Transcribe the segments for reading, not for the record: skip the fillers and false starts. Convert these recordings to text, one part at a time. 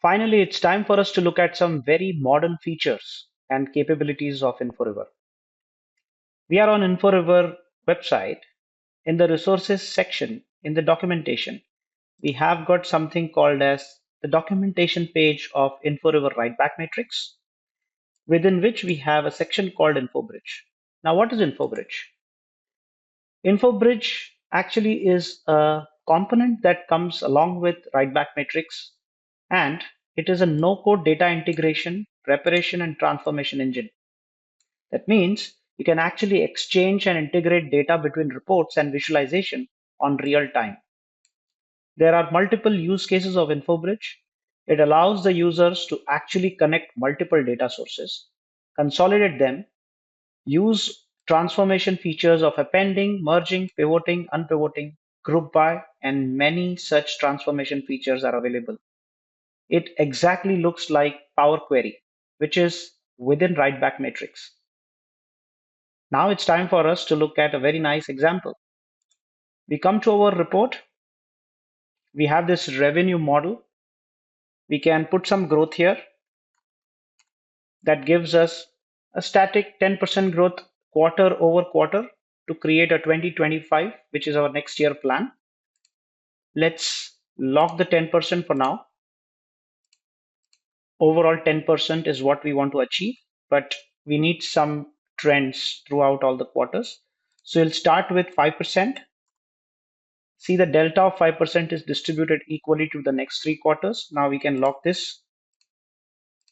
Finally, it's time for us to look at some very modern features and capabilities of Inforiver. We are on Inforiver website. In the resources section, in the documentation, we have got something called as the documentation page of Inforiver writeback matrix, within which we have a section called InfoBridge. Now, what is InfoBridge? InfoBridge actually is a component that comes along with writeback matrix, and it is a no-code data integration, preparation, and transformation engine. That means you can actually exchange and integrate data between reports and visualization on real time. There are multiple use cases of InfoBridge. It allows the users to actually connect multiple data sources, consolidate them, use transformation features of appending, merging, pivoting, unpivoting, group by, and many such transformation features are available. It exactly looks like Power Query, which is within writeback matrix. Now it's time for us to look at a very nice example. We come to our report. We have this revenue model. We can put some growth here. That gives us a static 10% growth quarter over quarter to create a 2025, which is our next year plan. Let's lock the 10% for now. Overall 10% is what we want to achieve, but we need some trends throughout all the quarters. So we'll start with 5%. See, the delta of 5% is distributed equally to the next 3 quarters. Now we can lock this.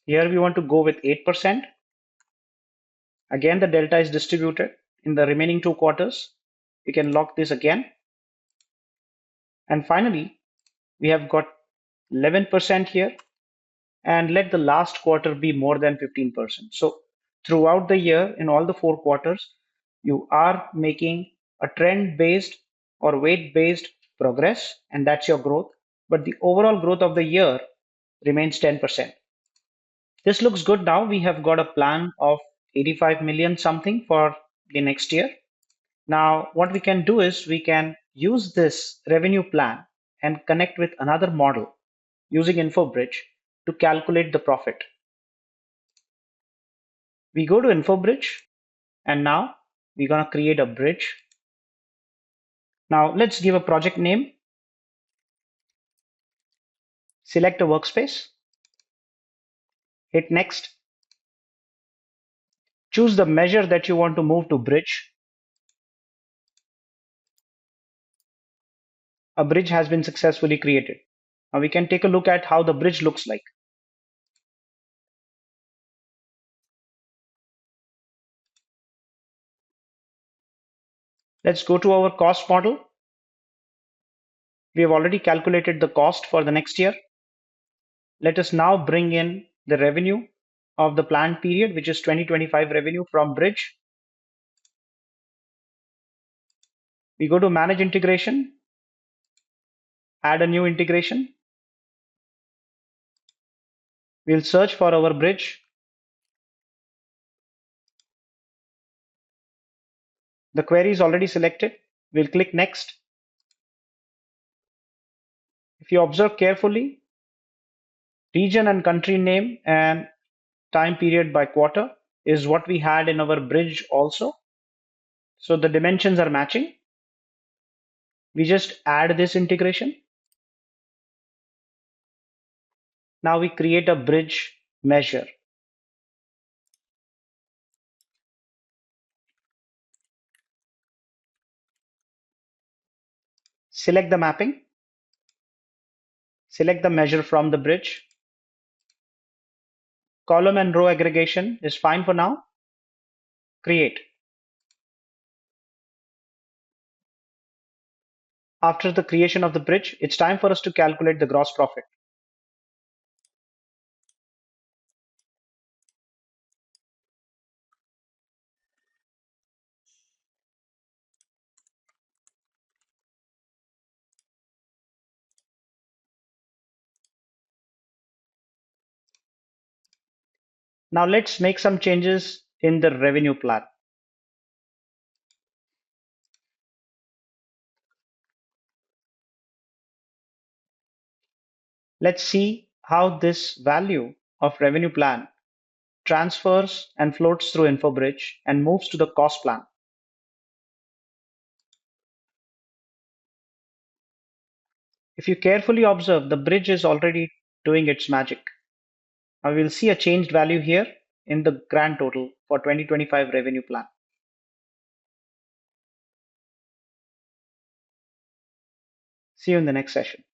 Here we want to go with 8%. Again, the delta is distributed in the remaining 2 quarters. We can lock this again. And finally, we have got 11% here, and let the last quarter be more than 15%. So throughout the year, in all the 4 quarters, you are making a trend based or weight based progress, and that's your growth. But the overall growth of the year remains 10%. This looks good now. We have got a plan of 85 million something for the next year. Now, what we can do is we can use this revenue plan and connect with another model using InfoBridge to calculate the profit. We go to InfoBridge, and now we're going to create a bridge. Now, let's give a project name, select a workspace, hit next, choose the measure that you want to move to bridge. A bridge has been successfully created. Now we can take a look at how the bridge looks like. Let's go to our cost model. We have already calculated the cost for the next year. Let us now bring in the revenue of the planned period, which is 2025 revenue from bridge. We go to manage integration, add a new integration. We'll search for our bridge. The query is already selected. We'll click next. If you observe carefully, region and country name and time period by quarter is what we had in our bridge also. So the dimensions are matching. We just add this integration. Now we create a bridge measure. Select the mapping. Select the measure from the bridge. Column and row aggregation is fine for now. Create. After the creation of the bridge, it's time for us to calculate the gross profit. Now let's make some changes in the revenue plan. Let's see how this value of revenue plan transfers and floats through InfoBridge and moves to the cost plan. If you carefully observe, the bridge is already doing its magic. Now we'll see a changed value here in the grand total for 2025 revenue plan. See you in the next session.